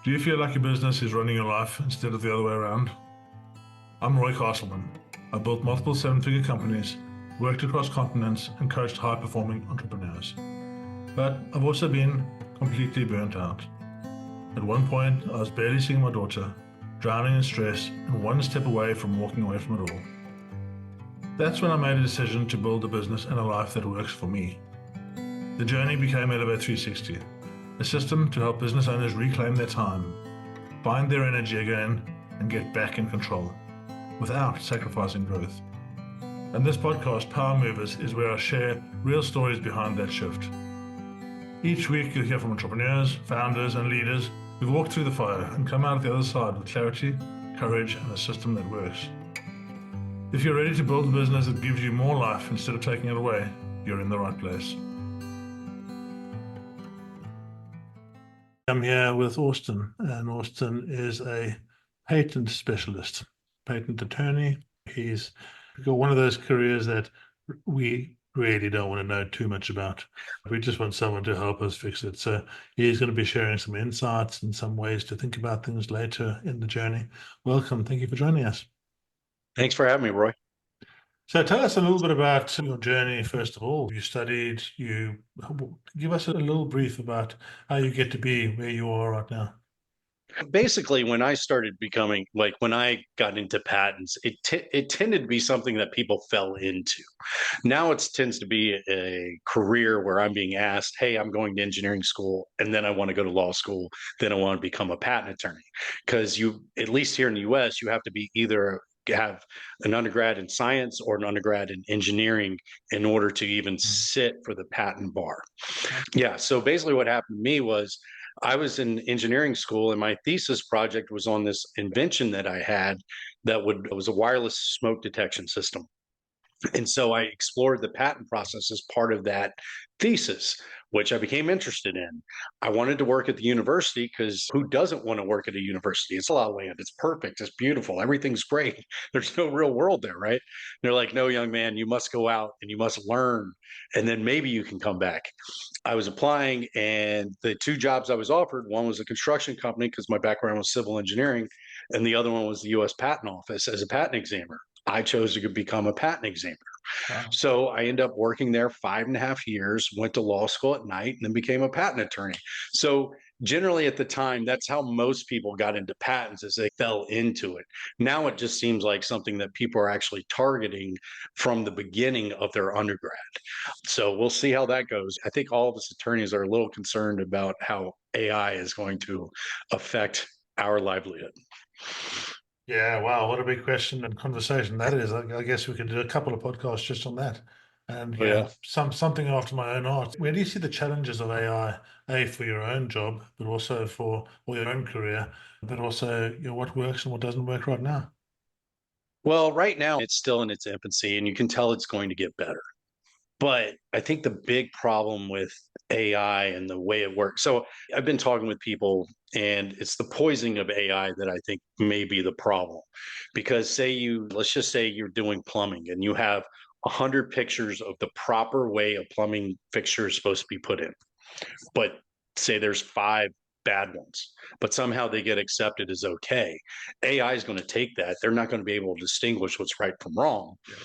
Do you feel like your business is running your life instead of the other way around? I'm Roy Castleman. I built multiple seven-figure companies, worked across continents, and coached high-performing entrepreneurs. But I've also been completely burnt out. At one point, I was barely seeing my daughter, drowning in stress, and one step away from walking away from it all. That's when I made a decision to build a business and a life that works for me. The journey became Elevate 360, a system to help business owners reclaim their time, find their energy again, and get back in control, without sacrificing growth. And this podcast, Power Movers, is where I share real stories behind that shift. Each week you'll hear from entrepreneurs, founders, and leaders who've walked through the fire and come out the other side with clarity, courage, and a system that works. If you're ready to build a business that gives you more life instead of taking it away, you're in the right place. I'm here with Austin, and Austin is a patent specialist, patent attorney. He's got one of those careers that we really don't want to know too much about. We just want someone to help us fix it. So he's going to be sharing some insights and some ways to think about things later in the journey. Welcome. Thank you for joining us. Thanks for having me, Roy. So tell us a little bit about your journey, first of all. You studied, give us a little brief about how you get to be where you are right now. Basically, when I started becoming, when I got into patents, it tended to be something that people fell into. Now it tends to be a career where I'm being asked, hey, I'm going to engineering school, and then I want to go to law school, then I want to become a patent attorney. Because at least here in the US, you have to be either have an undergrad in science or an undergrad in engineering in order to even sit for the patent bar. Yeah, so basically what happened to me was I was in engineering school and my thesis project was on this invention that I had it was a wireless smoke detection system. And so I explored the patent process as part of that thesis, which I became interested in. I wanted to work at the university because who doesn't want to work at a university? It's a lot of land. It's perfect. It's beautiful. Everything's great. There's no real world there, right? They're like, no, young man, you must go out and you must learn, and then maybe you can come back. I was applying, and the two jobs I was offered, one was a construction company because my background was civil engineering, and the other one was the U.S. Patent Office as a patent examiner. I chose to become a patent examiner. Wow. So I ended up working there 5.5 years, went to law school at night, and then became a patent attorney. So generally at the time, that's how most people got into patents, as they fell into it. Now it just seems like something that people are actually targeting from the beginning of their undergrad. So we'll see how that goes. I think all of us attorneys are a little concerned about how AI is going to affect our livelihood. Yeah, wow, what a big question and conversation that is. I guess we could do a couple of podcasts just on that. And something after my own heart. Where do you see the challenges of AI, for your own job, but also for your own career, but also what works and what doesn't work right now? Well, right now it's still in its infancy, and you can tell it's going to get better. But I think the big problem with AI and the way it works. So I've been talking with people, and it's the poisoning of AI that I think may be the problem. Because let's just say you're doing plumbing and you have 100 pictures of the proper way a plumbing fixture is supposed to be put in. But say there's 5 bad ones, but somehow they get accepted as okay. AI is going to take that. They're not going to be able to distinguish what's right from wrong. Yeah.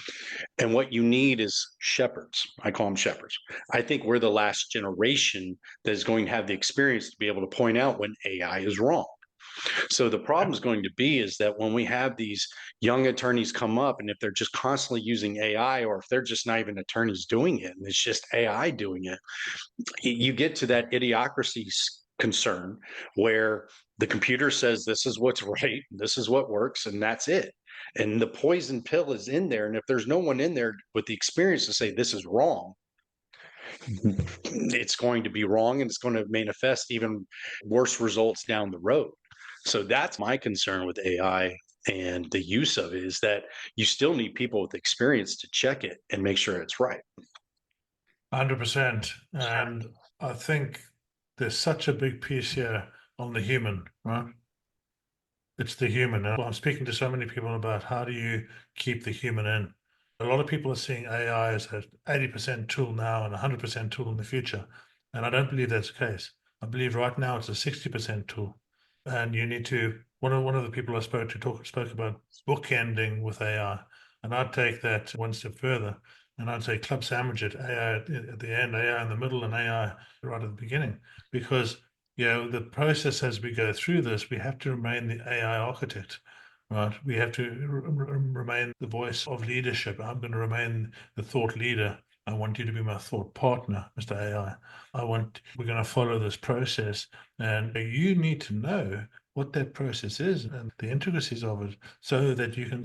And what you need is shepherds. I call them shepherds. I think we're the last generation that is going to have the experience to be able to point out when AI is wrong. So the problem is going to be is that when we have these young attorneys come up, and if they're just constantly using AI, or if they're just not even attorneys doing it, and it's just AI doing it, you get to that idiocracy concern where the computer says this is what's right, this is what works, and that's it. And the poison pill is in there. And if there's no one in there with the experience to say this is wrong, it's going to be wrong, and it's going to manifest even worse results down the road. So that's my concern with AI and the use of it, is that you still need people with experience to check it and make sure it's right. 100%. And I think there's such a big piece here on the human, right? It's the human. I'm speaking to so many people about how do you keep the human in. A lot of people are seeing AI as an 80% tool now and 100% tool in the future. And I don't believe that's the case. I believe right now it's a 60% tool. And you need to, one of the people I spoke to spoke about bookending with AI. And I'd take that one step further. And I'd say club sandwich it, AI at the end, AI in the middle, and AI right at the beginning. Because, the process as we go through this, we have to remain the AI architect, right? We have to remain the voice of leadership. I'm going to remain the thought leader. I want you to be my thought partner, Mr. AI. We're going to follow this process, and you need to know what that process is and the intricacies of it so that you can,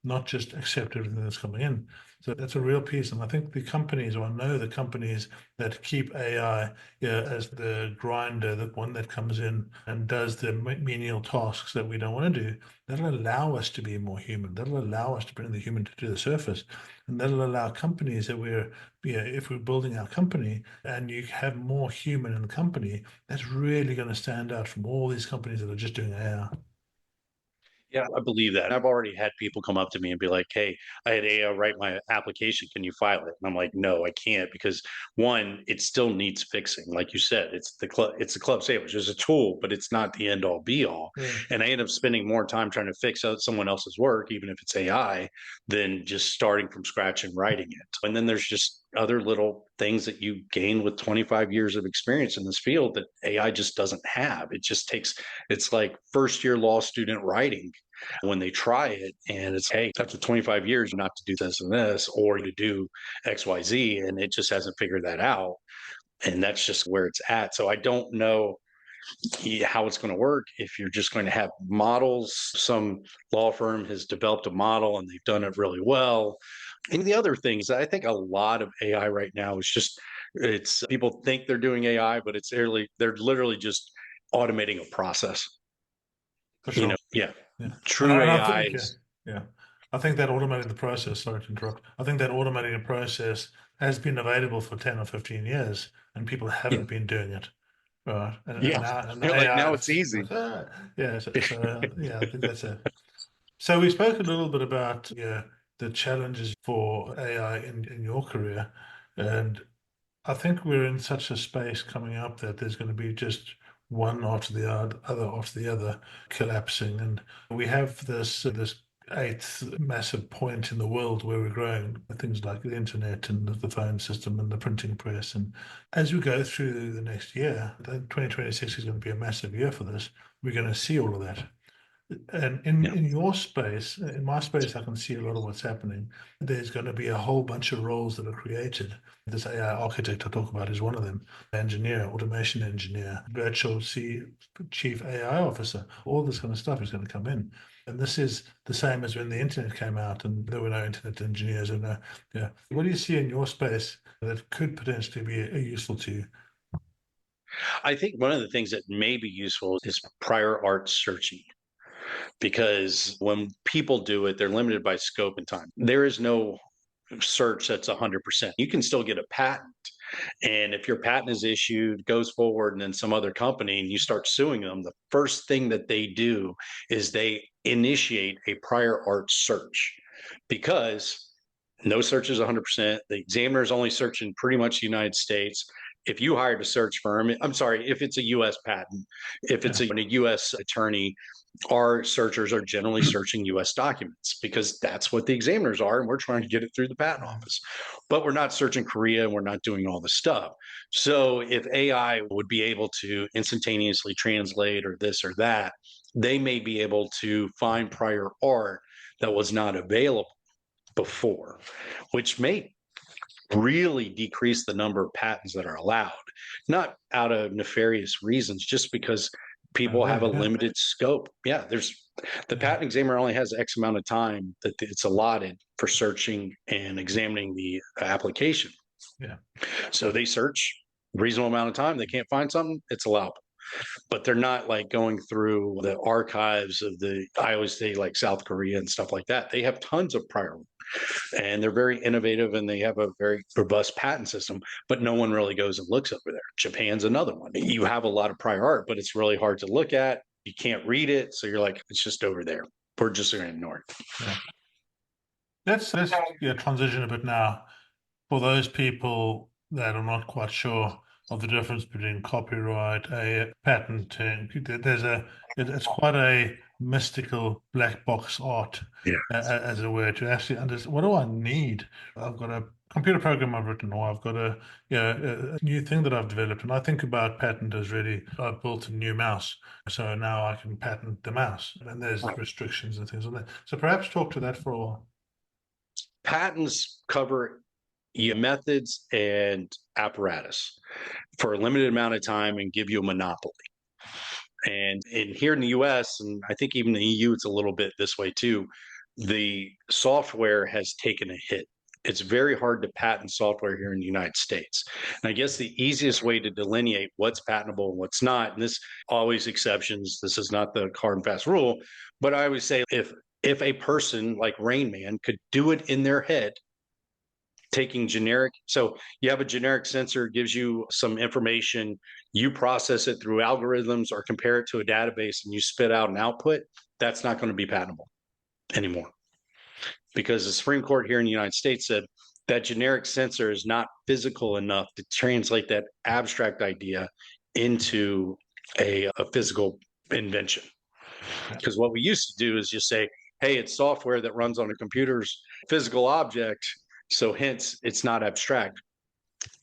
not just accept everything that's coming in. So that's a real piece. And I think the companies, or I know the companies that keep AI, as the grinder, the one that comes in and does the menial tasks that we don't want to do, that'll allow us to be more human. That'll allow us to bring the human to the surface. And that'll allow companies that if we're building our company and you have more human in the company, that's really going to stand out from all these companies that are just doing AI. Yeah, I believe that. I've already had people come up to me and be like, "Hey, I had AI write my application. Can you file it?" And I'm like, "No, I can't because one, it still needs fixing. Like you said, it's the club sandwich. It's a tool, but it's not the end all be all." Yeah. And I end up spending more time trying to fix out someone else's work, even if it's AI, than just starting from scratch and writing it. And then there's just other little things that you gain with 25 years of experience in this field that AI just doesn't have. It's like first year law student writing when they try it, and it's, hey, after 25 years you not to do this and this or to do XYZ, and it just hasn't figured that out, and that's just where it's at. So I don't know how it's going to work if you're just going to have models. Some law firm has developed a model and they've done it really well. And the other thing is, I think a lot of AI right now is just, it's people think they're doing AI, but they're literally just automating a process. For sure. Yeah. Yeah. True And I AI think, is, yeah, I think that automating the process, sorry to interrupt, I think that automating the process has been available for 10 or 15 years and people yeah, haven't been doing it. Right. And yeah. now, and You're like, AI now it's is easy. like, yeah. I think that's it. So we spoke a little bit about, the challenges for AI in your career. And I think we're in such a space coming up that there's going to be just one after the other after the other collapsing, and we have this eighth massive point in the world where we're growing things like the internet and the phone system and the printing press. And as we go through the next year, I think 2026 is going to be a massive year for this. We're going to see all of that. And Yeah. in your space, in my space, I can see a lot of what's happening. There's going to be a whole bunch of roles that are created. This AI architect I talk about is one of them. Engineer, automation engineer, chief AI officer. All this kind of stuff is going to come in. And this is the same as when the internet came out and there were no internet engineers. And yeah, what do you see in your space that could potentially be useful to you? I think one of the things that may be useful is prior art searching, because when people do it, they're limited by scope and time. There is no search that's 100%. You can still get a patent. And if your patent is issued, goes forward, and then some other company and you start suing them, the first thing that they do is they initiate a prior art search, because no search is 100%. The examiner is only searching pretty much the United States. If you hired a search firm, I'm sorry, if it's a US patent, if it's Yeah. a US attorney, our searchers are generally searching US documents because that's what the examiners are, and we're trying to get it through the patent office. But we're not searching Korea and we're not doing all this stuff. So if AI would be able to instantaneously translate or this or that, they may be able to find prior art that was not available before, which may really decrease the number of patents that are allowed, not out of nefarious reasons, just because people have a Really? Yeah. limited scope. Yeah, the Yeah. patent examiner only has X amount of time that it's allotted for searching and examining the application. Yeah. So they search reasonable amount of time. They can't find something, it's allowable. But they're not like going through the archives of I always say like South Korea and stuff like that. They have tons of prior, and they're very innovative and they have a very robust patent system, but no one really goes and looks over there. Japan's another one. You have a lot of prior art, but it's really hard to look at. You can't read it. So you're like, it's just over there. We're just going to ignore it. Yeah. Let's transition a bit now for those people that are not quite sure. of the difference between copyright, a patenting. It's quite a mystical black box art, Yeah. as it were, to actually understand what do I need. I've got a computer program I've written, or I've got a new thing that I've developed, and I think about patent as really I've built a new mouse, so now I can patent the mouse, and there's restrictions and things on that. So perhaps talk to that for a while. Patents cover your methods and apparatus for a limited amount of time and give you a monopoly. And here in the US, and I think even the EU, it's a little bit this way too, the software has taken a hit. It's very hard to patent software here in the United States. And I guess the easiest way to delineate what's patentable and what's not, and this always exceptions, this is not the hard and fast rule, but I always say if a person like Rain Man could do it in their head, taking generic, so you have a generic sensor, gives you some information, you process it through algorithms or compare it to a database and you spit out an output, that's not going to be patentable anymore. Because the Supreme Court here in the United States said that generic sensor is not physical enough to translate that abstract idea into a physical invention. Because what we used to do is just say, hey, it's software that runs on a computer's physical object, so hence it's not abstract.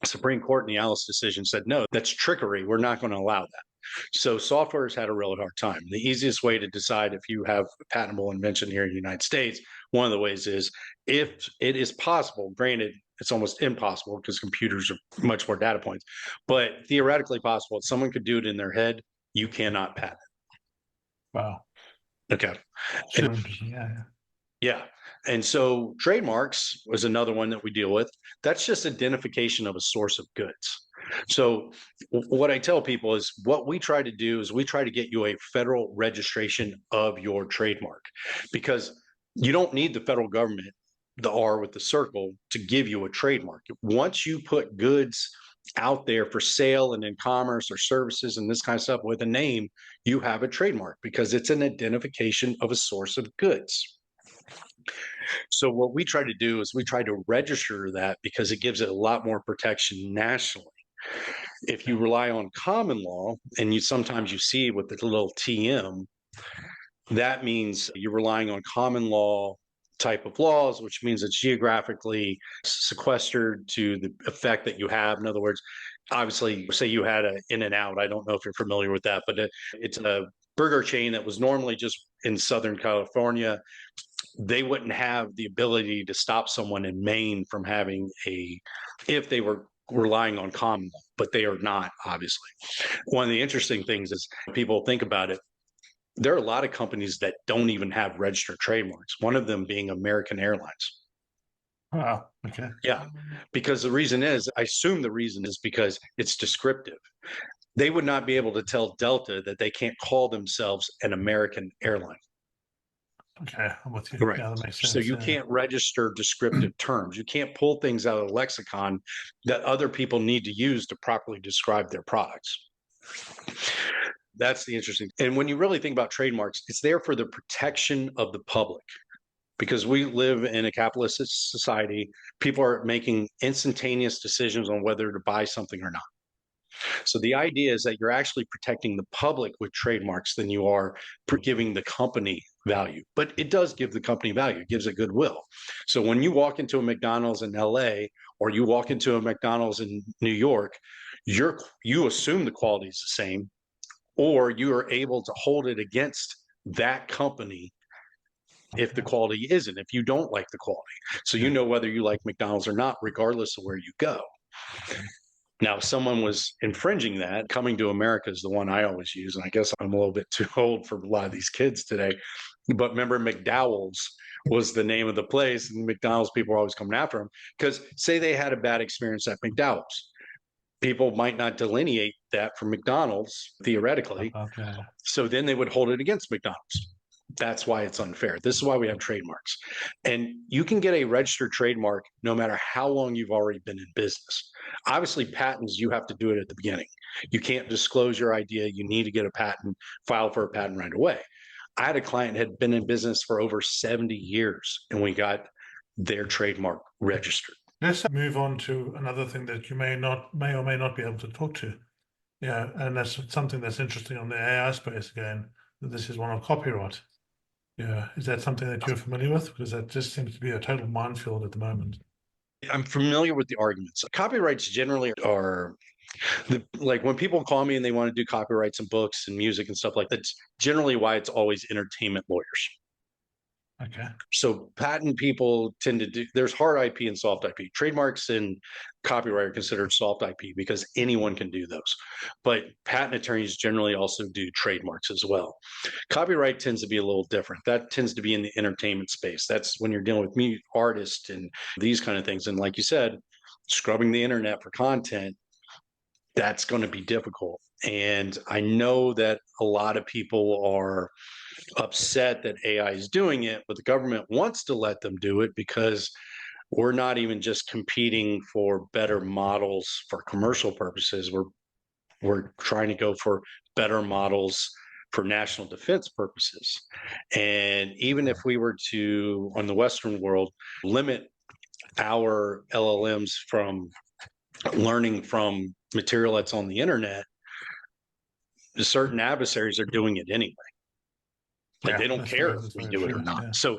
Supreme Court in the Alice decision said, no, that's trickery. We're not going to allow that. So software's had a really hard time. The easiest way to decide if you have a patentable invention here in the United States, one of the ways is if it is possible, granted, it's almost impossible because computers are much more data points, but theoretically possible, if someone could do it in their head, you cannot patent. Wow. Okay. Super interesting. Yeah. Yeah. And so trademarks was another one that we deal with. That's just identification of a source of goods. So what I tell people is what we try to do is we try to get you a federal registration of your trademark, because you don't need the federal government, the R with the circle, to give you a trademark. Once you put goods out there for sale and in commerce or services and this kind of stuff with a name, you have a trademark because it's an identification of a source of goods. So what we try to do is we try to register that because it gives it a lot more protection nationally. If you rely on common law, and you sometimes you see with the little TM, that means you're relying on common law type of laws, which means it's geographically sequestered to the effect that you have. In other words, obviously, say you had an In-N-Out. I don't know if you're familiar with that, but it's a burger chain that was normally just in Southern California. They wouldn't have the ability to stop someone in Maine from having if they were relying on common law, but they are not, obviously. One of the interesting things is people think about it. There are a lot of companies that don't even have registered trademarks, one of them being American Airlines. Wow. Okay. Yeah, because the reason is, I assume the reason is because it's descriptive. They would not be able to tell Delta that they can't call themselves an American airline. Okay, I'm with you. Right. Yeah, that makes sense. So you can't register descriptive terms. You can't pull things out of the lexicon that other people need to use to properly describe their products. That's the interesting. And when you really think about trademarks, it's there for the protection of the public. Because we live in a capitalist society, people are making instantaneous decisions on whether to buy something or not. So the idea is that you're actually protecting the public with trademarks than you are giving the company value. But it does give the company value. It gives it goodwill. So when you walk into a McDonald's in LA or you walk into a McDonald's in New York, you assume the quality is the same, or you are able to hold it against that company if the quality isn't, if you don't like the quality. So you know whether you like McDonald's or not, regardless of where you go. Now, if someone was infringing that, Coming to America is the one I always use. And I guess I'm a little bit too old for a lot of these kids today. But remember, McDowell's was the name of the place. And McDonald's people are always coming after them because say they had a bad experience at McDowell's. People might not delineate that from McDonald's, theoretically. Okay. So then they would hold it against McDonald's. That's why it's unfair. This is why we have trademarks. And you can get a registered trademark no matter how long you've already been in business. Obviously, patents, you have to do it at the beginning. You can't disclose your idea. You need to get a patent, file for a patent right away. I had a client had been in business for over 70 years, and we got their trademark registered. Let's move on to another thing that you may or may not be able to talk to. Yeah, and that's something that's interesting on the AI space again. This is one of copyright. Yeah, is that something that you're familiar with? Because that just seems to be a total minefield at the moment. I'm familiar with the arguments. Copyrights generally are like when people call me and they want to do copyrights and books and music and stuff like that, that's generally why it's always entertainment lawyers. Okay. So patent people tend to do, there's hard IP and soft IP. Trademarks and copyright are considered soft IP because anyone can do those. But patent attorneys generally also do trademarks as well. Copyright tends to be a little different. That tends to be in the entertainment space. That's when you're dealing with music artists and these kind of things. And like you said, scrubbing the internet for content, that's going to be difficult. And I know that a lot of people are upset that AI is doing it, but the government wants to let them do it because we're not even just competing for better models for commercial purposes. We're trying to go for better models for national defense purposes. And even if we were to, on the Western world, limit our LLMs from learning from material that's on the internet, certain adversaries are doing it anyway. Like Yeah, they don't care if that's we very do it or true. not. Yeah. So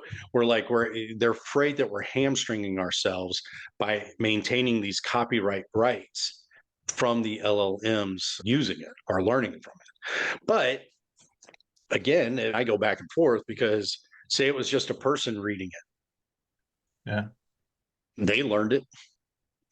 they're afraid that we're hamstringing ourselves by maintaining these copyright rights from the LLMs using it or learning from it. But again, I go back and forth because say it was just a person reading Yeah. it, they learned it.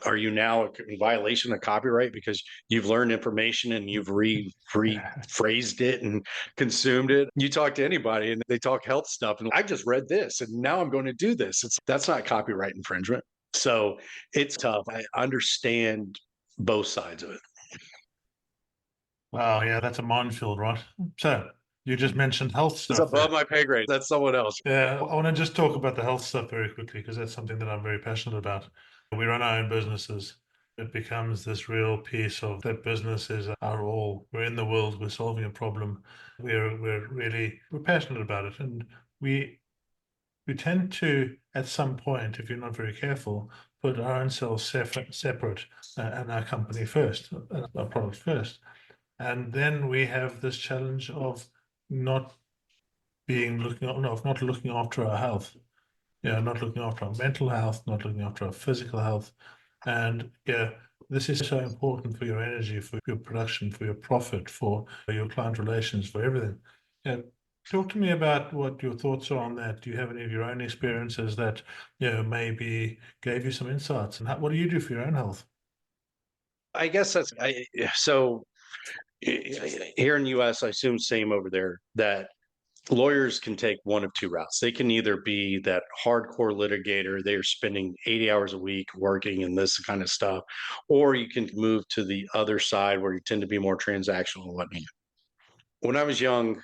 Are you now in violation of copyright because you've learned information and you've rephrased it and consumed it? You talk to anybody and they talk health stuff, and I just read this and now I'm going to do this. That's not copyright infringement. So it's tough. I understand both sides of it. Wow, yeah, that's a minefield, right? So you just mentioned health It's stuff above there. my pay grade. That's someone else. Yeah, I want to just talk about the health stuff very quickly because that's something that I'm very passionate about. We run our own businesses. It becomes this real piece of that business is our all. We're in the world, we're solving a problem. We're passionate about it. And we tend to, at some point, if you're not very careful, put our own selves separate and our company first, our product first. And then we have this challenge of not of not looking after our health. Yeah, not looking after our mental health, not looking after our physical health. And yeah, this is so important for your energy, for your production, for your profit, for your client relations, for everything. Yeah. Talk to me about what your thoughts are on that. Do you have any of your own experiences that, maybe gave you some insights? And what do you do for your own health? I guess so. Here in the U.S., I assume same over there that lawyers can take one of two routes. They can either be that hardcore litigator, they're spending 80 hours a week working and this kind of stuff, or you can move to the other side where you tend to be more transactional and whatnot. When I was young,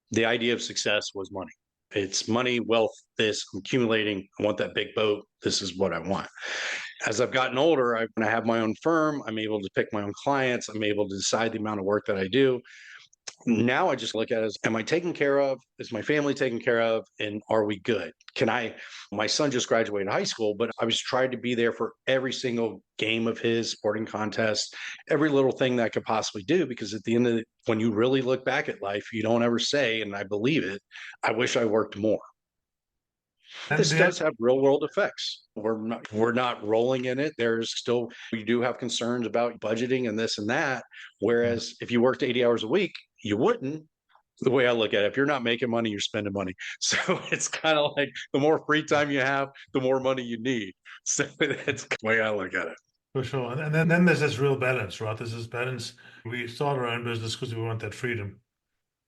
the idea of success was money. It's money, wealth, this, I'm accumulating. I want that big boat. This is what I want. As I've gotten older, when I have my own firm, I'm able to pick my own clients. I'm able to decide the amount of work that I do. Now I just look at it as, am I taken care of? Is my family taken care of? And are we good? My son just graduated high school, but I was trying to be there for every single game of his sporting contest, every little thing that I could possibly do. Because at the end of it, when you really look back at life, you don't ever say, and I believe it, I wish I worked more. And This the, does have real world effects. We're not rolling in it. There's still, we do have concerns about budgeting and this and that. Whereas if you worked 80 hours a week, you wouldn't. The way I look at it, if you're not making money, you're spending money. So it's kind of like the more free time you have, the more money you need. So that's the way I look at it. For sure. And then there's this real balance, right? There's this balance. We start our own business because we want that freedom.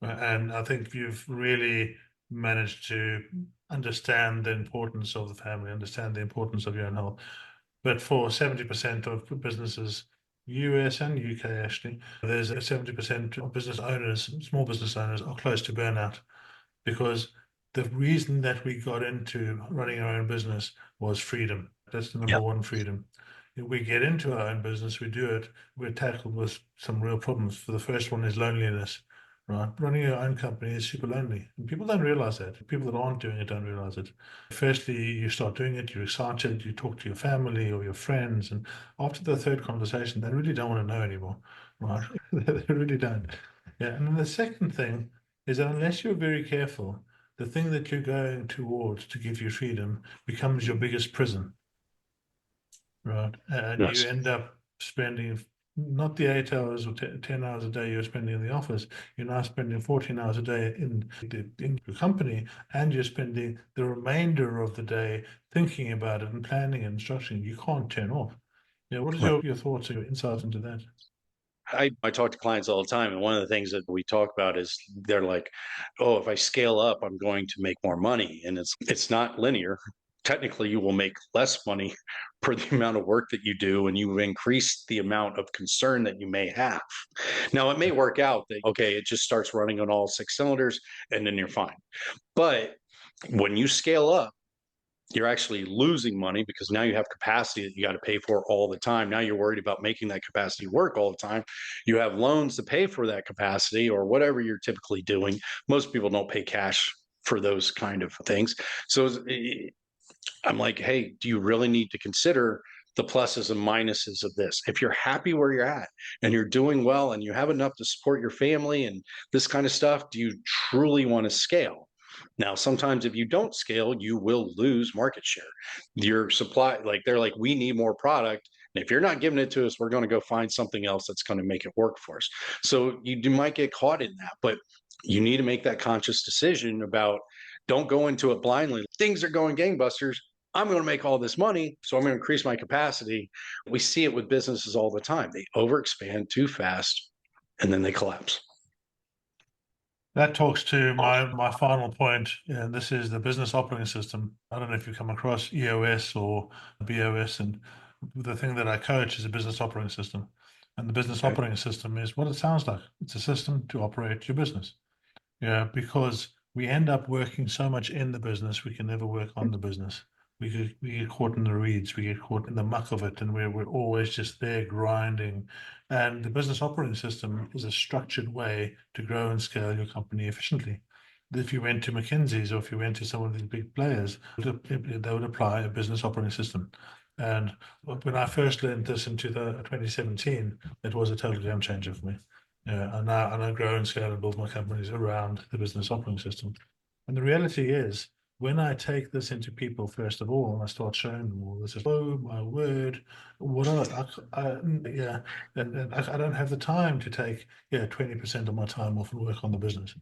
And I think you've really managed to understand the importance of the family, understand the importance of your own health. But for 70% of businesses, US and UK actually, there's a 70% of business owners, small business owners, are close to burnout because the reason that we got into running our own business was freedom. That's the number Yep. one freedom. If we get into our own business, we do it, we're tackled with some real problems. For the first one is loneliness, right? Running your own company is super lonely. And people don't realize that. People that aren't doing it don't realize it. Firstly, you start doing it, you're excited, you talk to your family or your friends, and after the third conversation, they really don't want to know anymore, right? They really don't. Yeah. And then the second thing is that unless you're very careful, the thing that you're going towards to give you freedom becomes your biggest prison, right? And you Yes. end up spending not the 8 hours or 10 hours a day you're spending in the office. You're now spending 14 hours a day in your company, and you're spending the remainder of the day thinking about it and planning and structuring. You can't turn off. Yeah, what is Right. your thoughts or your insights into that? I talk to clients all the time, and one of the things that we talk about is they're like, "Oh, if I scale up, I'm going to make more money," and it's not linear. Technically, you will make less money per the amount of work that you do, and you increase the amount of concern that you may have. Now, it may work out that okay, it just starts running on all six cylinders, and then you're fine. But when you scale up, you're actually losing money because now you have capacity that you got to pay for all the time. Now you're worried about making that capacity work all the time. You have loans to pay for that capacity or whatever you're typically doing. Most people don't pay cash for those kind of things. So I'm like, hey, do you really need to consider the pluses and minuses of this? If you're happy where you're at and you're doing well and you have enough to support your family and this kind of stuff, do you truly want to scale? Now, sometimes if you don't scale, you will lose market share. Your supply, like they're like, we need more product. And if you're not giving it to us, we're going to go find something else that's going to make it work for us. So you might get caught in that, but you need to make that conscious decision about don't go into it blindly. Things are going gangbusters. I'm going to make all this money, so I'm going to increase my capacity. We see it with businesses all the time. They overexpand too fast and then they collapse. That talks to my final point, and this is the business operating system. I don't know if you come across EOS or BOS, and the thing that I coach is a business operating system. And the business Okay. operating system is what it sounds like. It's a system to operate your business. Yeah, because we end up working so much in the business, we can never work on the business. We get caught in the weeds, we get caught in the muck of it, and we're always just there grinding. And the business operating system is a structured way to grow and scale your company efficiently. If you went to McKinsey's or if you went to some of these big players, they would apply a business operating system. And when I first learned this in 2017, it was a total game changer for me. Yeah, and I grow and scale and build my companies around the business operating system. And the reality is, when I take this into people, first of all, and I start showing them all this, is, oh my word, what yeah, and I don't have the time to take 20% of my time off and work on the business.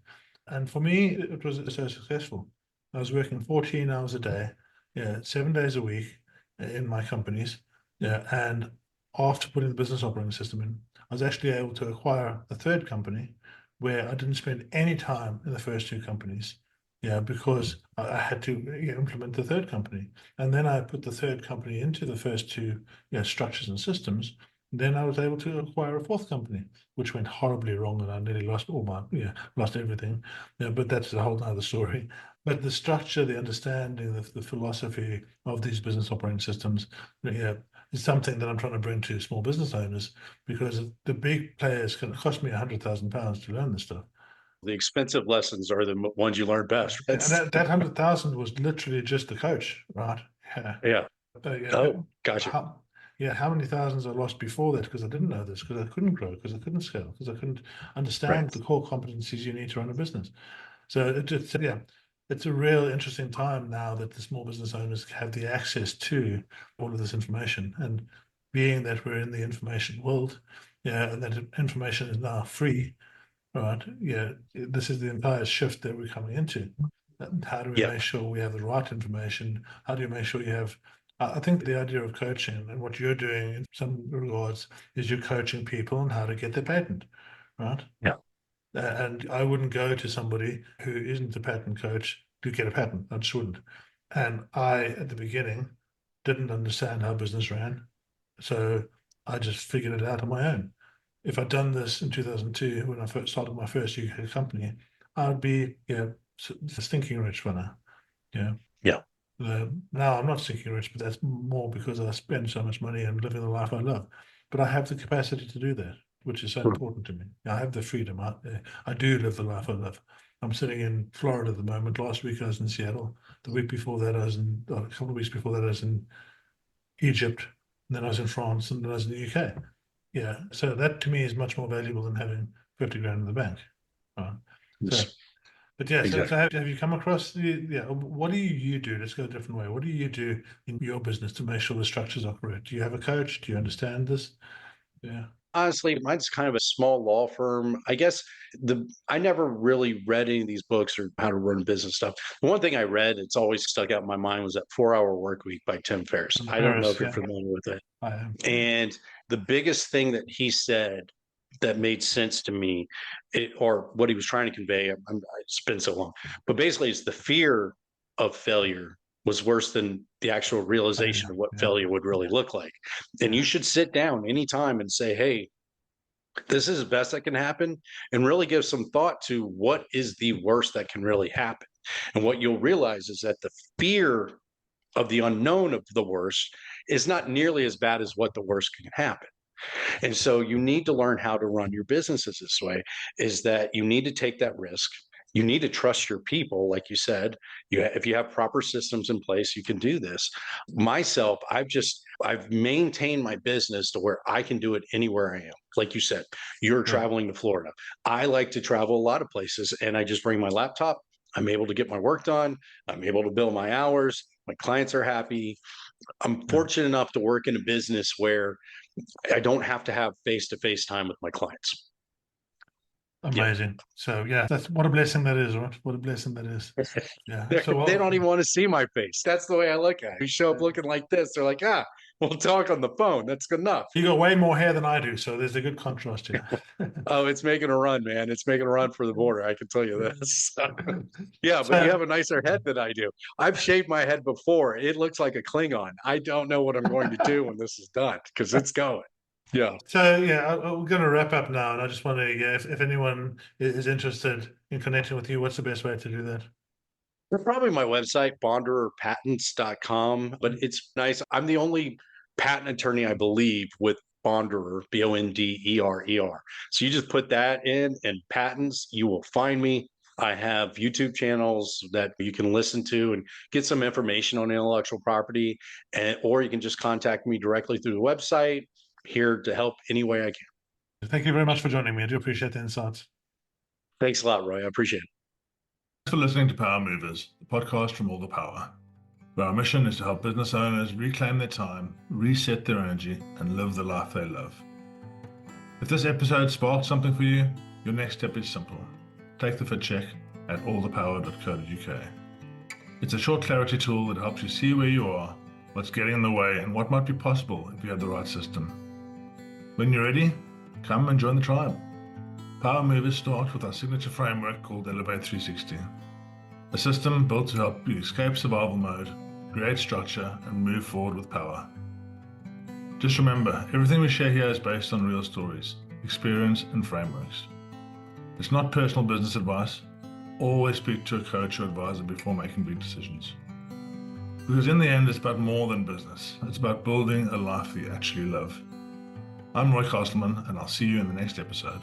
And for me, it was so successful. I was working 14 hours a day, 7 days a week in my companies, and after putting the business operating system in, I was actually able to acquire a third company where I didn't spend any time in the first two companies. Yeah, because I had to implement the third company. And then I put the third company into the first two structures and systems. Then I was able to acquire a fourth company, which went horribly wrong, and I nearly lost all my, lost everything. Yeah, but that's a whole other story. But the structure, the understanding, the philosophy of these business operating systems, yeah, is something that I'm trying to bring to small business owners because the big players can cost me £100,000 to learn this stuff. The expensive lessons are the ones you learn Yeah. best. And that 100,000 was literally just the coach, right? Yeah. Yeah. Yeah. Oh, gotcha. How many thousands I lost before that because I didn't know this, because I couldn't grow, because I couldn't scale, because I couldn't Right. understand the core competencies you need to run a business. So it's a real interesting time now that the small business owners have the access to all of this information. And being that we're in the information world, and that information is now free, right? Yeah, this is the entire shift that we're coming into. And how do we Yeah. make sure we have the right information? How do you make sure you have? I think the idea of coaching and what you're doing in some regards is you're coaching people on how to get their patent, right? Yeah. And I wouldn't go to somebody who isn't a patent coach to get a patent. I just wouldn't. And I, at the beginning, didn't understand how business ran. So I just figured it out on my own. If I'd done this in 2002, when I first started my first UK company, I'd be, stinking rich by now. Yeah. Yeah. Now I'm not stinking rich, but that's more because I spend so much money and living the life I love. But I have the capacity to do that which is so important to me. I have the freedom. I do live the life I love. I'm sitting in Florida at the moment. Last week I was in Seattle. The week before that I was a couple of weeks before that I was in Egypt. And then I was in France, and then I was in the UK. Yeah. So that to me is much more valuable than having 50 grand in the bank. So, but yeah, Exactly. so have you come across what do you do? Let's go a different way. What do you do in your business to make sure the structures are correct? Do you have a coach? Do you understand this? Yeah. Honestly, mine's kind of a small law firm. I guess I never really read any of these books or how to run business stuff. The one thing I read, it's always stuck out in my mind, was that 4 Hour Work Week by Tim Ferriss. I don't know Paris, if you're yeah, familiar with it. I am. And the biggest thing that he said that made sense to me, or what he was trying to convey, it's been so long, but basically it's the fear of failure was worse than the actual realization of what failure would really look like. And you should sit down anytime and say, hey, this is the best that can happen, and really give some thought to what is the worst that can really happen. And what you'll realize is that the fear of the unknown of the worst is not nearly as bad as what the worst can happen. And so you need to learn how to run your businesses this way, is that you need to take that risk. You need to trust your people. Like you said, if you have proper systems in place, you can do this. Myself, I've maintained my business to where I can do it anywhere I am. Like you said, you're traveling to Florida. I like to travel a lot of places, and I just bring my laptop. I'm able to get my work done. I'm able to bill my hours. My clients are happy. I'm fortunate enough to work in a business where I don't have to have face-to-face time with my clients. Amazing. Yeah. So yeah, that's what a blessing that is, right? What a blessing that is. Yeah. So they don't even want to see my face. That's the way I look at it. You show up looking like this, they're like, we'll talk on the phone. That's good enough. You got way more hair than I do, so there's a good contrast here. Oh, it's making a run, man. It's making a run for the border. I can tell you this. Yeah, but you have a nicer head than I do. I've shaved my head before. It looks like a Klingon. I don't know what I'm going to do when this is done, because it's going. Yeah. So yeah, we're going to wrap up now, and I just want to, if anyone is interested in connecting with you, what's the best way to do that? Probably my website, bondererpatents.com, but it's nice. I'm the only patent attorney, I believe, with Bonderer, Bonderer. So you just put that in and patents, you will find me. I have YouTube channels that you can listen to and get some information on intellectual property, or you can just contact me directly through the website. Here to help any way I can. Thank you very much for joining me. I do appreciate the insights. Thanks a lot, Roy. I appreciate it. Thanks for listening to Power Movers, the podcast from All the Power, where our mission is to help business owners reclaim their time, reset their energy, and live the life they love. If this episode sparked something for you, your next step is simple. Take the fit check at allthepower.co.uk. It's a short clarity tool that helps you see where you are, what's getting in the way, and what might be possible if you have the right system. When you're ready, come and join the tribe. Power Movers starts with our signature framework called Elevate 360, a system built to help you escape survival mode, create structure, and move forward with power. Just remember, everything we share here is based on real stories, experience, and frameworks. It's not personal business advice. Always speak to a coach or advisor before making big decisions. Because in the end, it's about more than business. It's about building a life that you actually love. I'm Roy Castleman, and I'll see you in the next episode.